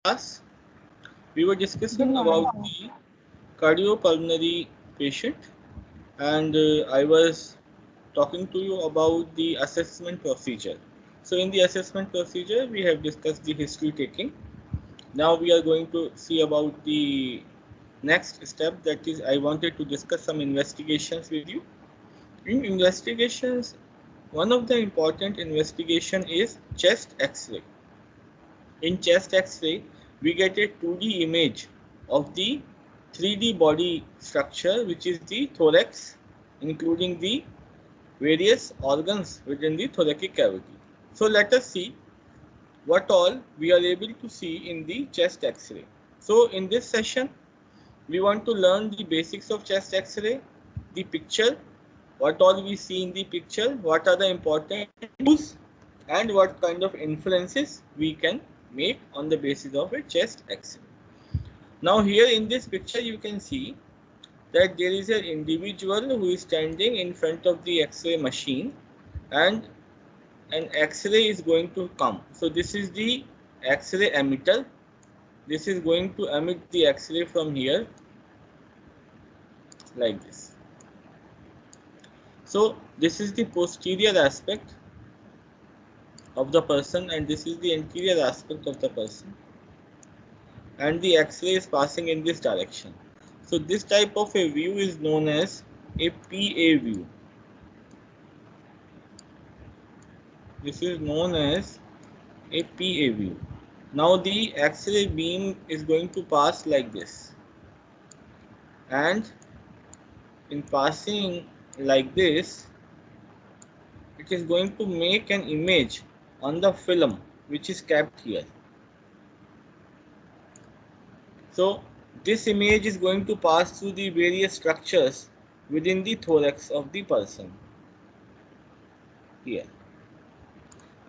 class, we were discussing about the cardiopulmonary patient, and I was talking to you about the assessment procedure. So, in the assessment procedure, we have discussed the history taking. Now, we are going to see about the next step, that is, I wanted to discuss some investigations with you. In investigations, one of the important investigation is chest X-ray. In chest X-ray, we get a 2D image of the 3D body structure, which is the thorax, including the various organs within the thoracic cavity. So let us see what all we are able to see in the chest X-ray. So in this session, we want to learn the basics of chest X-ray, the picture, what all we see in the picture, what are the important clues, and what kind of inferences we can make on the basis of a chest X-ray. Now here in this picture you can see that there is an individual who is standing in front of the X-ray machine, and an X-ray is going to come. So this is the X-ray emitter. This is going to emit the X-ray from here like this. So this is the posterior aspect of the person, and this is the anterior aspect of the person, and the X-ray is passing in this direction. So this type of a view is known as a PA view. This is known as a PA view. Now the X-ray beam is going to pass like this, and in passing like this, it is going to make an image on the film which is kept here. So this image is going to pass through the various structures within the thorax of the person here,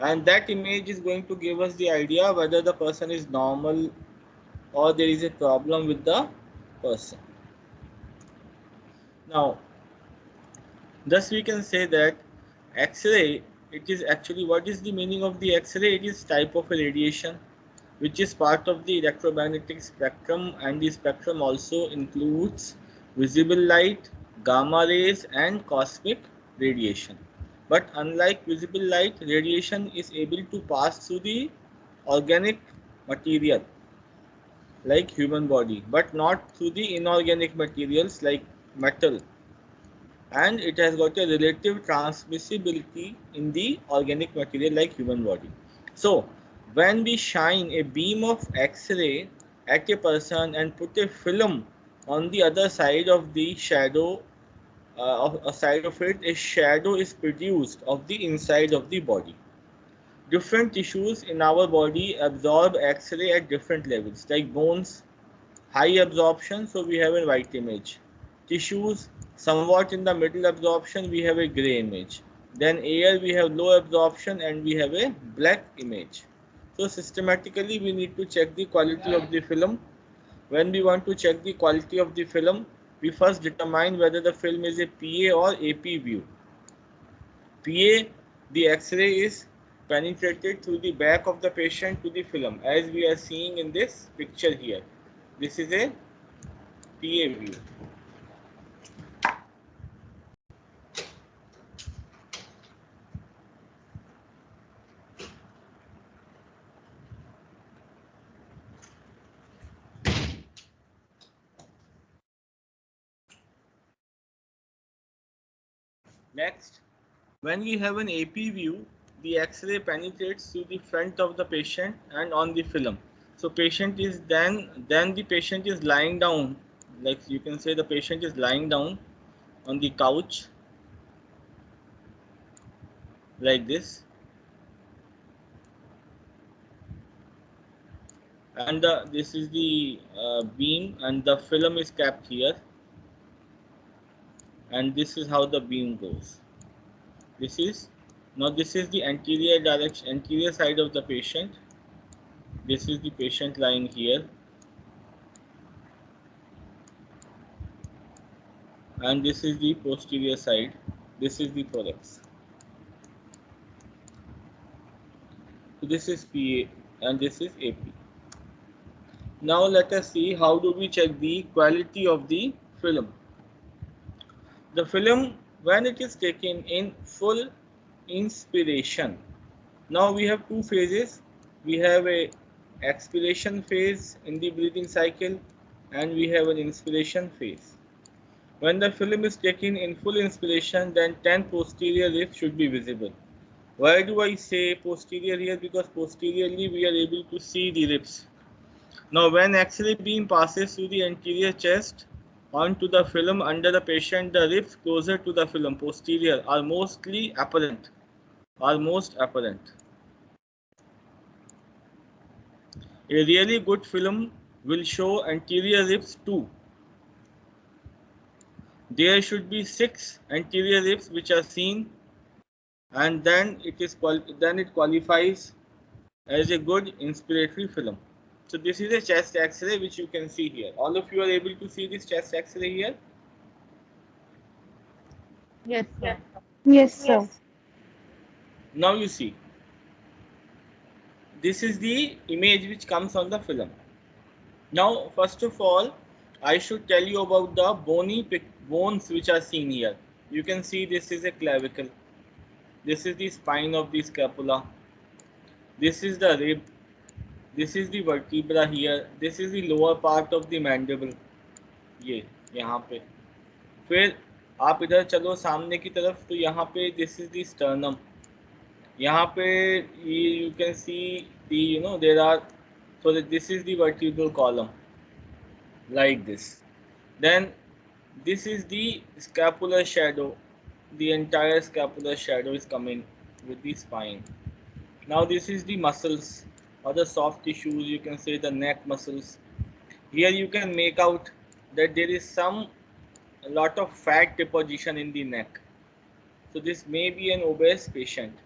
and that image is going to give us the idea whether the person is normal or there is a problem with the person. Now, thus we can say that X-ray, it is actually, what is the meaning of the X-ray? It is type of a radiation which is part of the electromagnetic spectrum, and the spectrum also includes visible light, gamma rays, and cosmic radiation. But unlike visible light, radiation is able to pass through the organic material like human body, but not through the inorganic materials like metal, and it has got a relative transmissibility in the organic material like human body. So when we shine a beam of X-ray at a person and put a film on the other side of the shadow, of a side of it, a shadow is produced of the inside of the body. Different tissues in our body absorb X-ray at different levels, like bones, high absorption, so we have a white image. Tissues, somewhat in the middle absorption, we have a gray image. Then air, we have low absorption and we have a black image. So systematically we need to check the quality of the film. When we want to check the quality of the film, we first determine whether the film is a PA or AP view. PA, the X-ray is penetrated through the back of the patient to the film, as we are seeing in this picture here. This is a PA view. Next, when we have an AP view, the X-ray penetrates through the front of the patient and on the film. So patient is then the patient is lying down, like you can say the patient is lying down on the couch like this, and this is the beam, and the film is kept here, and this is how the beam goes. This is the anterior direction, anterior side of the patient. This is the patient lying here, and this is the posterior side. This is the thorax. So this is PA and this is AP. Now let us see how do we check the quality of the film. The film, when it is taken in full inspiration. Now we have two phases. We have a expiration phase in the breathing cycle and we have an inspiration phase. When the film is taken in full inspiration, then 10 posterior ribs should be visible. Why do I say posterior here? Because posteriorly we are able to see the ribs. Now when X-ray beam passes through the anterior chest onto the film under the patient, the ribs closer to the film, posterior, are mostly apparent. Are most apparent. A really good film will show anterior ribs too. There should be 6 anterior ribs which are seen, and then it qualifies as a good inspiratory film. So this is a chest X-ray which you can see here. All of you are able to see this chest X-ray here. Yes, sir. Yes, sir. Now you see, this is the image which comes on the film. Now first of all, I should tell you about the bony bones which are seen here. You can see this is a clavicle. This is the spine of the scapula. This is the rib. This is the vertebra here. This is the lower part of the mandible. ये यहाँ पे फिर आप इधर चलो सामने की तरफ तो यहाँ पे दिस इज द स्टर्नम यहाँ पे you can see the there are so this is the vertebral column like this. Then this is the scapular shadow. The entire scapular shadow is coming with the spine. Now this is the muscles or the soft tissues, you can say the neck muscles. Here you can make out that there is a lot of fat deposition in the neck. So this may be an obese patient.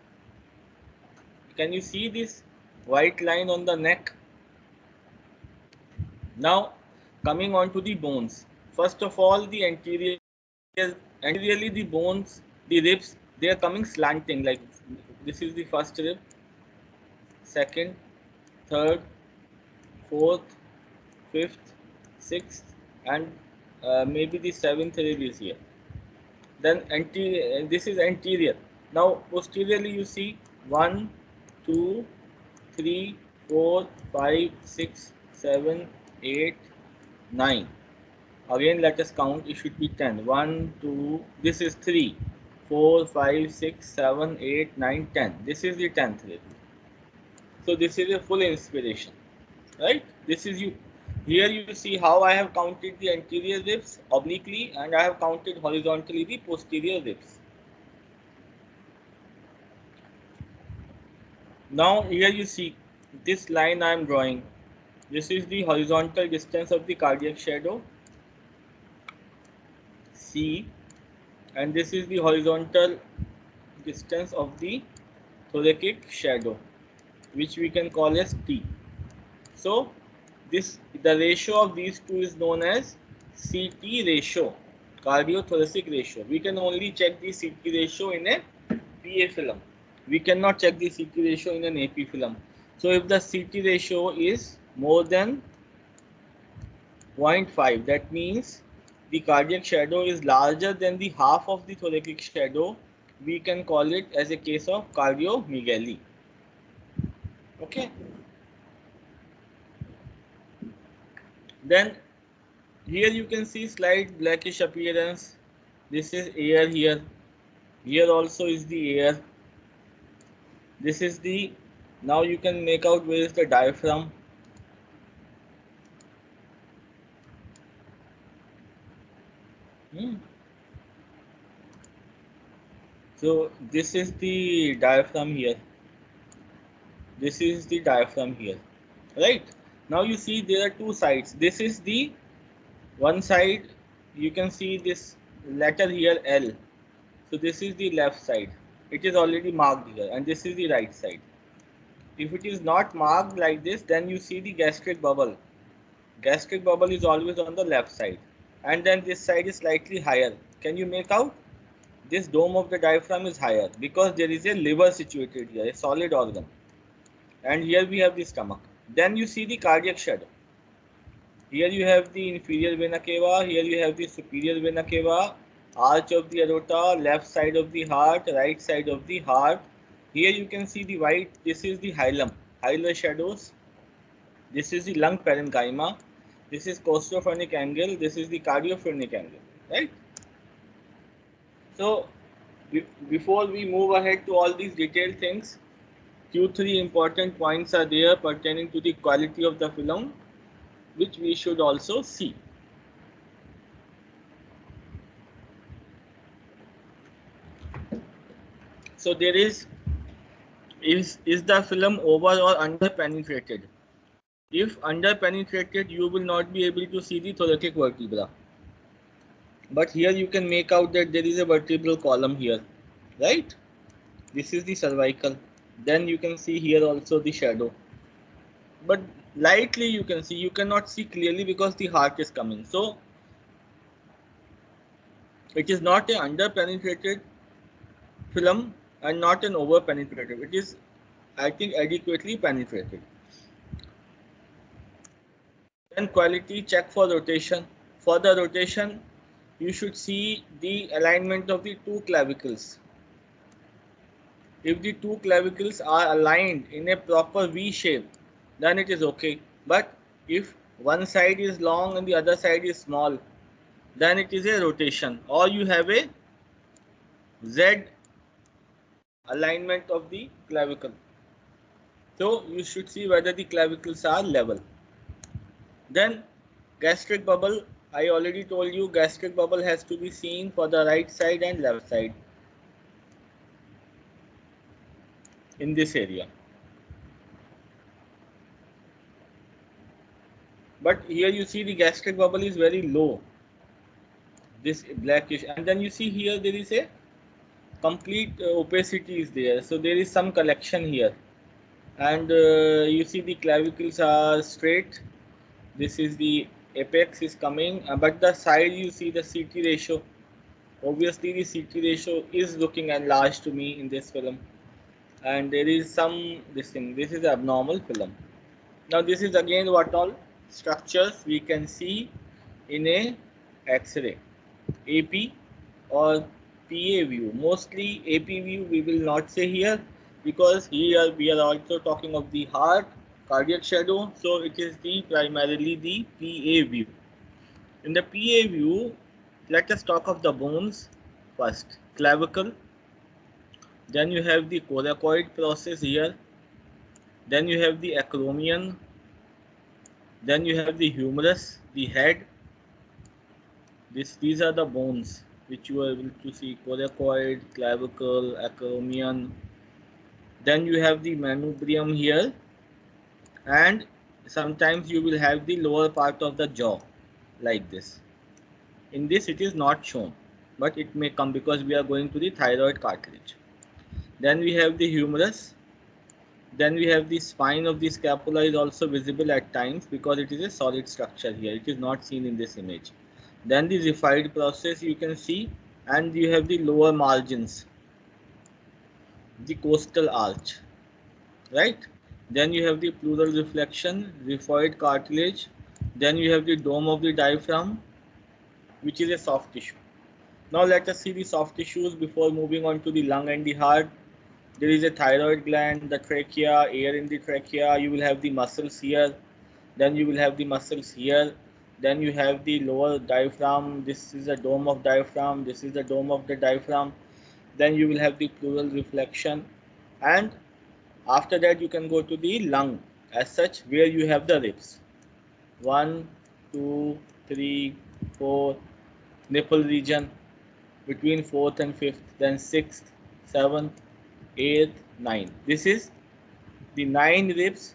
Can you see this white line on the neck? Now coming on to the bones. First of all, the anteriorly the bones, the ribs, they are coming slanting, like this is the first rib, second, third, fourth, fifth, sixth, and maybe the seventh rib is here. Then this is anterior. Now posteriorly you see 1, 2, 3, 4, 5, 6, 7, 8, 9. Again let us count, it should be 10. 1, 2, this is 3, 4, 5, 6, 7, 8, 9, 10. This is the 10th rib. So this is a full inspiration, right? This is you. Here you see how I have counted the anterior ribs obliquely and I have counted horizontally the posterior ribs. Now here you see this line I am drawing. This is the horizontal distance of the cardiac shadow, C, and this is the horizontal distance of the thoracic shadow, which we can call as T. So the ratio of these two is known as CT ratio, cardiothoracic ratio. We can only check the CT ratio in a PA film. We cannot check the CT ratio in an AP film. So if the CT ratio is more than 0.5, that means the cardiac shadow is larger than the half of the thoracic shadow, we can call it as a case of cardiomegaly. Okay. Then here you can see slight blackish appearance. This is air here. Here also is the air. This is the, now you can make out where is the diaphragm. So this is the diaphragm here. This is the diaphragm here, right? Now you see there are two sides. This is the one side, you can see this letter here L. So this is the left side. It is already marked here, and this is the right side. If it is not marked like this, then you see the gastric bubble. Gastric bubble is always on the left side, and then this side is slightly higher. Can you make out? This dome of the diaphragm is higher because there is a liver situated here, a solid organ. And here we have the stomach. Then you see the cardiac shadow. Here you have the inferior vena cava, here you have the superior vena cava, arch of the aorta, left side of the heart, right side of the heart. Here you can see the white, this is the hilum, hilar shadows. This is the lung parenchyma. This is costophrenic angle. This is the cardiophrenic angle, right? So, before we move ahead to all these detailed things, few three important points are there pertaining to the quality of the film, which we should also see. So there is the film over or under penetrated? If under penetrated, you will not be able to see the thoracic vertebra. But here you can make out that there is a vertebral column here, right? This is the cervical. Then you can see here also the shadow. But lightly you can see, you cannot see clearly because the heart is coming. So it is not an under penetrated film and not an over penetrated. It is, I think, adequately penetrated. Then quality check for rotation. For the rotation, you should see the alignment of the two clavicles. If the two clavicles are aligned in a proper V shape, then it is okay. But if one side is long and the other side is small, then it is a rotation, or you have a Z alignment of the clavicle. So you should see whether the clavicles are level. Then gastric bubble, I already told you gastric bubble has to be seen for the right side and left side in this area. But here you see the gastric bubble is very low, this blackish, and then you see here there is a complete opacity is there, so there is some collection here, and you see the clavicles are straight. This is the apex is coming, but the side you see the CT ratio. Obviously the CT ratio is looking enlarged to me in this film, and there is some this thing. This is abnormal film. Now this is again what all structures we can see in a X-ray, AP or PA view. Mostly AP view we will not say here, because here we are also talking of the heart, cardiac shadow, so it is the primarily the PA view. In the PA view, let us talk of the bones first. Clavicle, then you have the coracoid process here, then you have the acromion, then you have the humerus, the head. These are the bones which you are able to see: coracoid, clavicle, acromion. Then you have the manubrium here, and sometimes you will have the lower part of the jaw like this. In this it is not shown, but it may come because we are going to the thyroid cartilage. Then we have the humerus. Then we have the spine of the scapula is also visible at times because it is a solid structure here. It is not seen in this image. Then the Xiphid process you can see, and you have the lower margins, the costal arch, right? Then you have the pleural reflection, xiphoid cartilage. Then you have the dome of the diaphragm, which is a soft tissue. Now let us see the soft tissues before moving on to the lung and the heart. There is a thyroid gland, the trachea, air in the trachea. You will have the muscles here. Then you will have the muscles here. Then you have the lower diaphragm. This is the dome of diaphragm. This is the dome of the diaphragm. Then you will have the pleural reflection. And after that you can go to the lung as such, where you have the ribs. 1, 2, 3, 4, nipple region between 4th and 5th, then 6th, 7th, 8th, 9th. This is the 9 ribs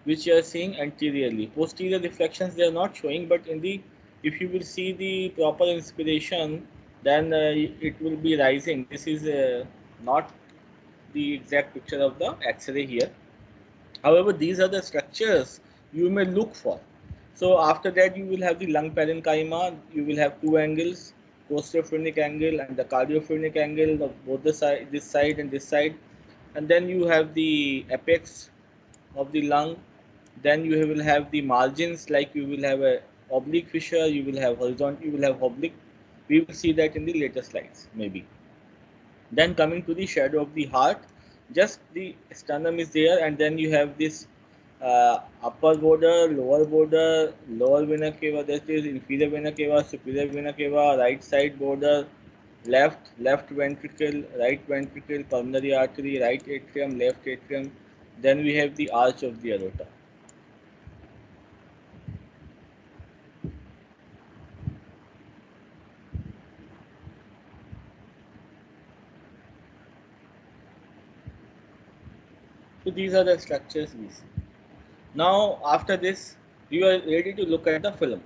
which you are seeing anteriorly. Posterior reflections they are not showing, but in the, if you will see the proper inspiration, then it will be rising. This is not the exact picture of the X-ray here. However, these are the structures you may look for. So after that you will have the lung parenchyma. You will have two angles, costophrenic angle and the cardiophrenic angle of both the side, this side and this side. And then you have the apex of the lung. Then you will have the margins, like you will have a oblique fissure, you will have horizontal, you will have oblique. We will see that in the later slides, maybe. Then coming to the shadow of the heart, just the sternum is there, and then you have this upper border, lower vena cava, that is inferior vena cava, superior vena cava, right side border, left ventricle, right ventricle, pulmonary artery, right atrium, left atrium. Then we have the arch of the aorta. So these are the structures we see. Now after this, you are ready to look at the film.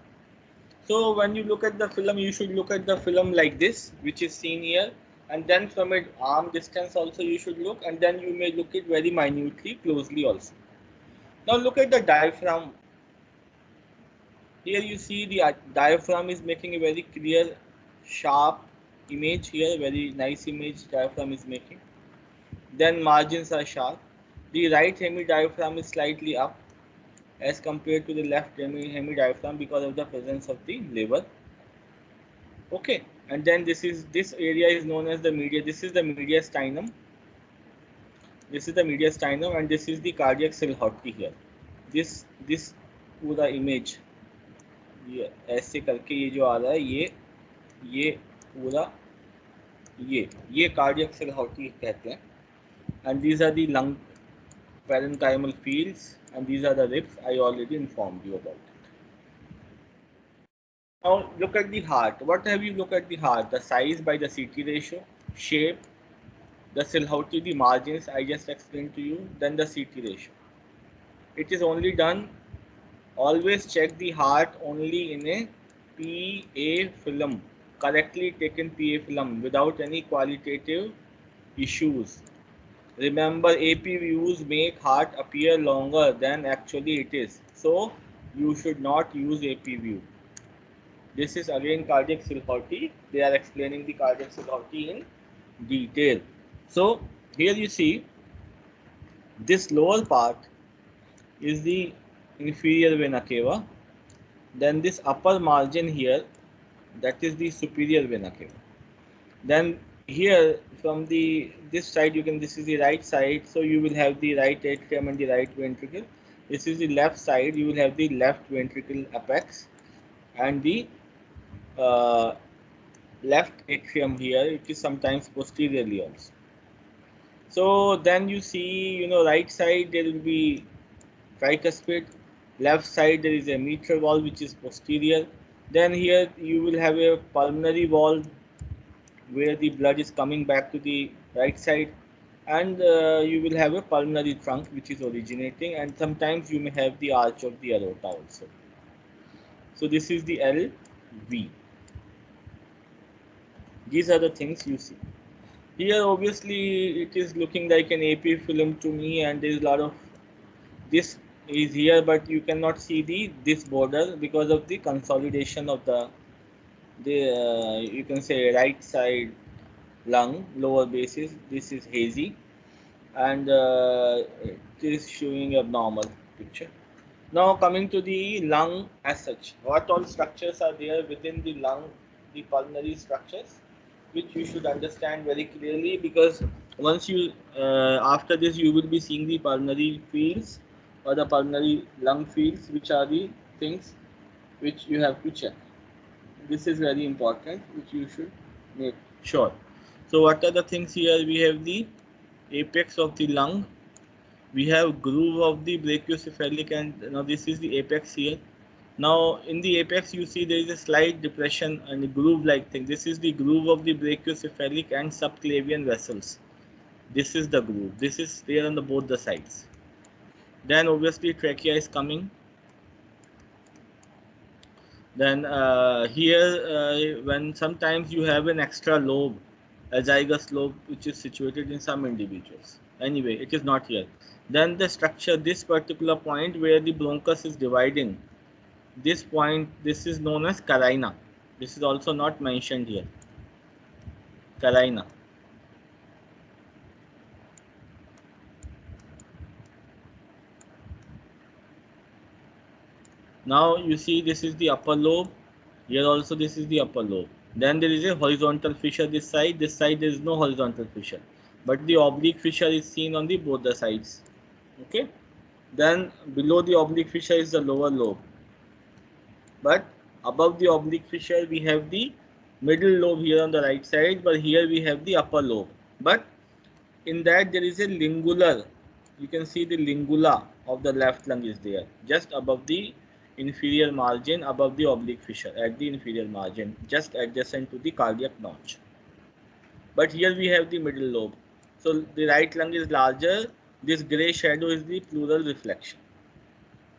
So when you look at the film, you should look at the film like this, which is seen here, and then from an arm distance also you should look, and then you may look it very minutely, closely also. Now look at the diaphragm. Here you see the diaphragm is making a very clear, sharp image here, very nice image diaphragm is making. Then margins are sharp. The right hemidiaphragm is slightly up as compared to the left hemidiaphragm because of the presence of the liver. Okay, and then this area is known as the media. This is the mediastinum. This is the mediastinum, and this is the cardiac silhouette here. This पूरा image ये ऐसे करके ये जो आ रहा है ये पूरा ये cardiac silhouette कहते हैं. And these are the lung parenchymal fields, and these are the ribs. I already informed you about it. Now look at the heart. What have you look at the heart? The size by the CT ratio, shape, the silhouette, the margins I just explained to you, then the CT ratio. It is only done, always check the heart only in a PA film, correctly taken PA film without any qualitative issues. Remember, AP views make heart appear longer than actually it is. So you should not use AP view. This is again cardiac silhouette. They are explaining the cardiac silhouette in detail. So here you see this lower part is the inferior vena cava. Then this upper margin here, that is the superior vena cava. Then here from the this side you can, this is the right side, so you will have the right atrium and the right ventricle. This is the left side, you will have the left ventricle apex and the uh, left atrium here. It is sometimes posteriorly also. So then you see, right side there will be tricuspid, left side there is a mitral valve which is posterior. Then here you will have a pulmonary valve where the blood is coming back to the right side, and you will have a pulmonary trunk which is originating, and sometimes you may have the arch of the aorta also. So this is the LV. These are the things you see. Here obviously it is looking like an AP film to me, and there is a lot of this is here, but you cannot see this border because of the consolidation of the you can say right side lung lower basis. This is hazy, and it is showing a normal picture. Now coming to the lung as such, what all structures are there within the lung, the pulmonary structures, which you should understand very clearly, because once you after this you will be seeing the pulmonary fields or the pulmonary lung fields, which are the things which you have to check. This is very important, which you should make sure. So what are the things here? We have the apex of the lung, we have groove of the brachiocephalic, and now this is the apex here. Now in the apex you see there is a slight depression and a groove like thing. This is the groove of the brachiocephalic and subclavian vessels. This is the groove. This is there on both the sides. Then obviously trachea is coming. Then here when sometimes you have an extra lobe, azygous lobe, which is situated in some individuals. Anyway, it is not here. Then the structure, this particular point where the bronchus is dividing, this point, this is known as carina. This is also not mentioned here. Carina. Now you see this is the upper lobe. Here also this is the upper lobe. Then there is a horizontal fissure this side. This side there is no horizontal fissure, but the oblique fissure is seen on the both the sides. Okay. Then below the oblique fissure is the lower lobe, but above the oblique fissure we have the middle lobe here on the right side, but here we have the upper lobe. But in that there is a lingular, you can see the lingula of the left lung is there just above the inferior margin, above the oblique fissure at the inferior margin, just adjacent to the cardiac notch. But here we have the middle lobe, so the right lung is larger. This gray shadow is the pleural reflection.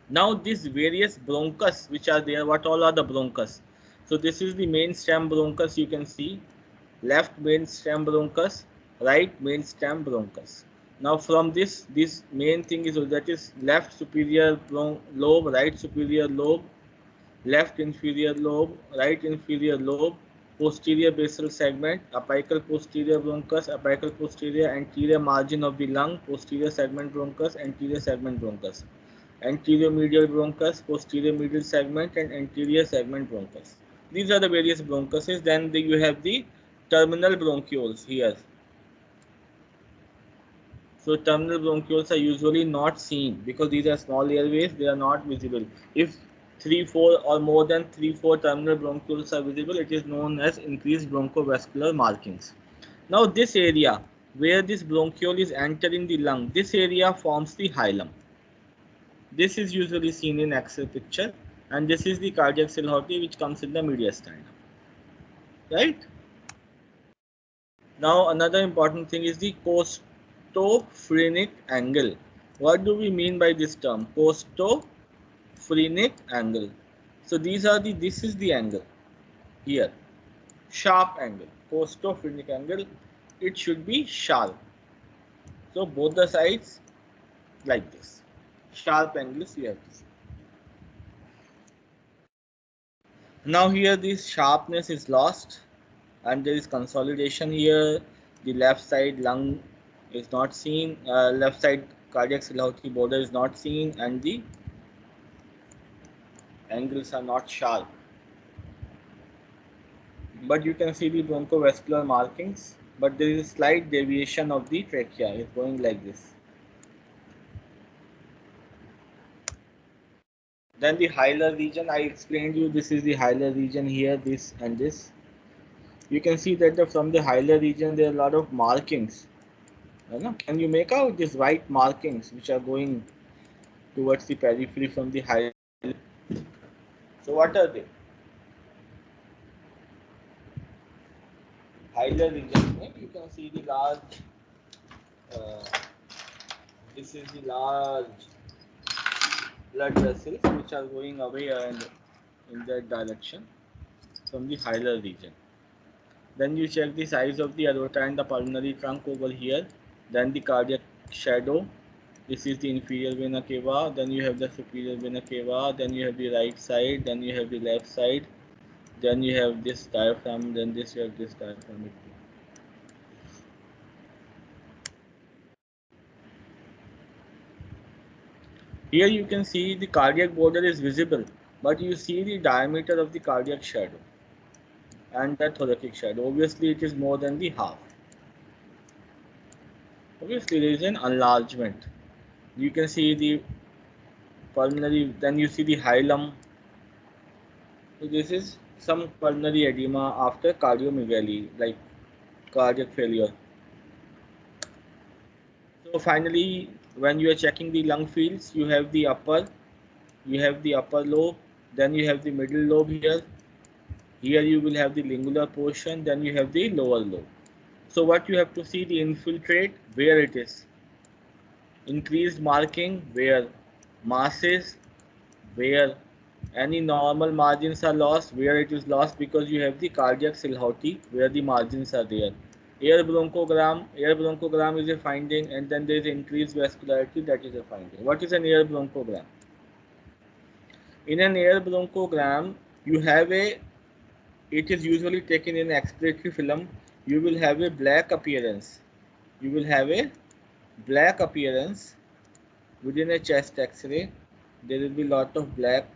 Now these various bronchus which are there, what all are the bronchus? So this is the main stem bronchus, you can see left main stem bronchus, right main stem bronchus. Now from this main thing is that is left superior lobe, right superior lobe, left inferior lobe, right inferior lobe, posterior basal segment, apical posterior bronchus, apical posterior anterior margin of the lung, posterior segment bronchus, anterior segment bronchus, anterior medial bronchus, posterior medial segment, and anterior segment bronchus. These are the various bronchuses. Then you have the terminal bronchioles here. So terminal bronchioles are usually not seen because these are small airways, they are not visible. If 3, 4 or more than 3, 4 terminal bronchioles are visible, it is known as increased bronchovascular markings. Now this area where this bronchiole is entering the lung, this area forms the hilum. This is usually seen in X-ray picture, and this is the cardiac silhouette which comes in the mediastinum. Right? Now another important thing is the costophrenic angle. What do we mean by this term? Costophrenic angle. So this is the angle here. Sharp angle. Costophrenic angle. It should be sharp. So both the sides like this. Sharp angles you have to see. Now here this sharpness is lost and there is consolidation here. The left side lung is not seen, left side cardiac silhouette border is not seen, and the angles are not sharp. But you can see the bronchovascular markings, but there is a slight deviation of the trachea. It's going like this. Then the hilar region, I explained you, this is the hilar region here, this and this. You can see that from the hilar region there are a lot of markings. Can you make out these white markings which are going towards the periphery from the hilar? So what are they? Hilar region, you can see the large, this is the large blood vessels which are going away and in that direction from the hilar region. Then you check the size of the aorta and the pulmonary trunk over here. Then the cardiac shadow. This is the inferior vena cava. Then you have the superior vena cava. Then you have the right side. Then you have the left side. Then you have this diaphragm. Then you have this diaphragm. Here you can see the cardiac border is visible, but you see the diameter of the cardiac shadow and the thoracic shadow. Obviously, it is more than the half. Obviously, there is an enlargement. You can see the pulmonary, then you see the hilum. So this is some pulmonary edema after cardiomegaly, like cardiac failure. So finally, when you are checking the lung fields, you have the upper lobe, then you have the middle lobe here. Here you will have the lingular portion, then you have the lower lobe. So what you have to see, the infiltrate, where it is. Increased marking, where masses, where any normal margins are lost, where it is lost because you have the cardiac silhouette where the margins are there. Air bronchogram is a finding, and then there is increased vascularity, that is a finding. What is an air bronchogram? In an air bronchogram, you have it is usually taken in expiratory film. You will have a black appearance. You will have a black appearance within a chest X-ray. There will be lot of black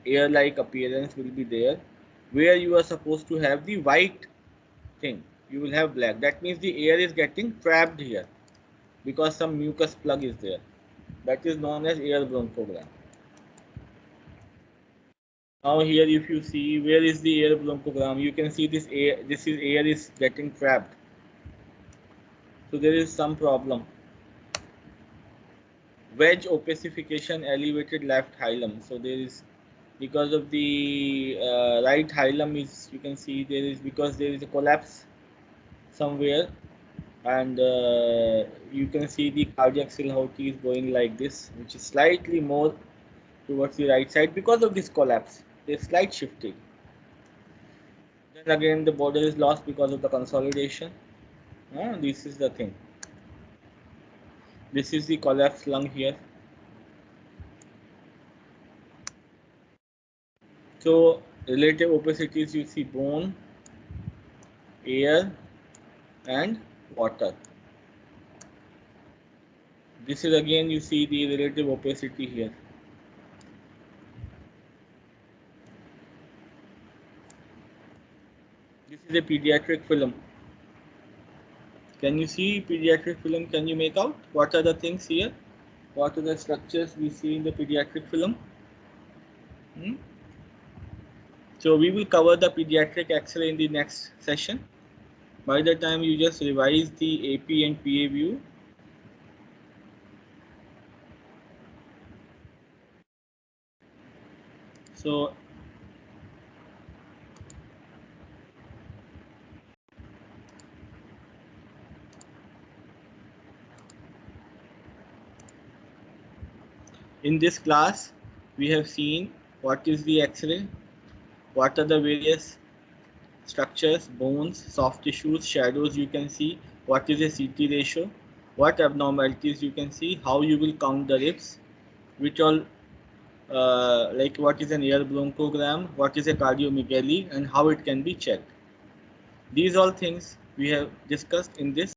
air-like appearance will be there. Where you are supposed to have the white thing, you will have black. That means the air is getting trapped here because some mucus plug is there. That is known as air bronchogram. Now here if you see where is the air bronchogram, you can see this air is getting trapped. So there is some problem. Wedge opacification, elevated left hilum. So there is, because of the right hilum is, you can see there is, because there is a collapse somewhere, and you can see the cardiac silhouette is going like this, which is slightly more towards the right side because of this collapse. There's slight shifting. Then again the border is lost because of the consolidation. This is the thing. This is the collapsed lung here. So relative opacities, you see bone, air and water. This is again, you see the relative opacity here. This is a pediatric film. Can you see pediatric film? Can you make out what are the things here? What are the structures we see in the pediatric film? So we will cover the pediatric X-ray in the next session. By the time you just revise the AP and PA view. So in this class, we have seen what is the X-ray, what are the various structures, bones, soft tissues, shadows you can see, what is a CT ratio, what abnormalities you can see, how you will count the ribs, which all like what is an air bronchogram, what is a cardiomegaly, and how it can be checked. These all things we have discussed in this